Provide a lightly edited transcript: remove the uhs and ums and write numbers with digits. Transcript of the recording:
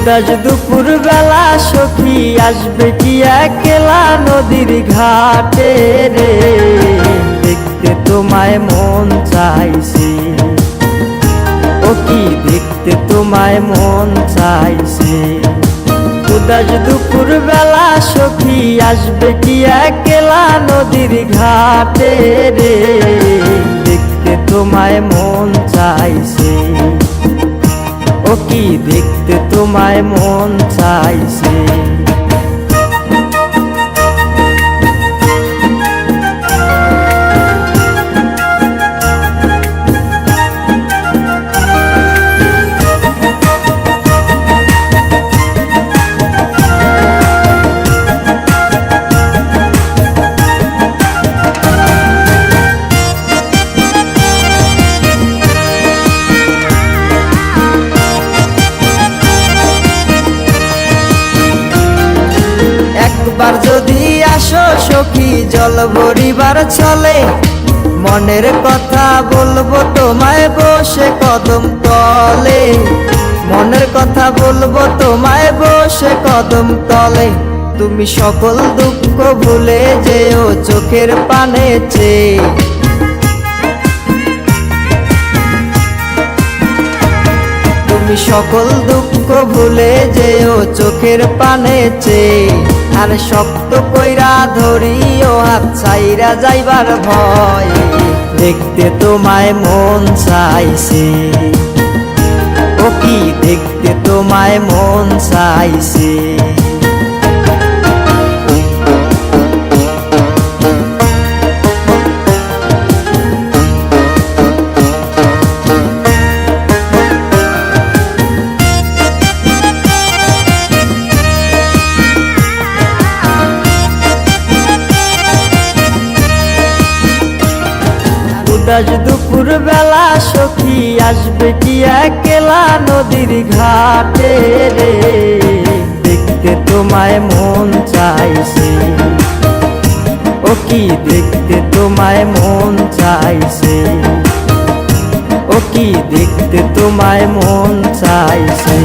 উদাস দুপুর বেলা সখী আসবে কি একলা নদীর ঘাটে রে, দেখতে তোমায় মন চাইছে। ও কি দেখতে তোমায় মন চাইছে। উদাস দুপুর বেলা সখী আসবে কি একলা নদীর ঘাটে রে, দেখতে তোমায় মন চাইছে। ও কি দেখতে তোমায় মন চাইছে। একবার যদি আসো সখী জল ভরিবার চলে, মনের কথা বলবো তোমায় বসে কদম তলে। মনের কথা বলবো তোমায় বসে কদম তলে। তুমি সকল দুঃখ ভুলে যেও চোখের পানে চেয়ে। তুমি সকল দুঃখ ভুলে যেও চোখের পানে চেয়ে। আর শক্ত কইরা ধরিও হাত ছাইরা যাইবার ভয়, দেখতে তোমায় মন চাইছে। ও কি দেখতে তোমায় মন চাইছে। উদাস দুপুর বেলা সখী আসবে কি একলা নদীর ঘাটে রে, দেখতে তোমায় মন চাইছে। ও কি দেখতে তোমায় মন চাইছে। ও কি দেখতে তোমায় মন চাইছে।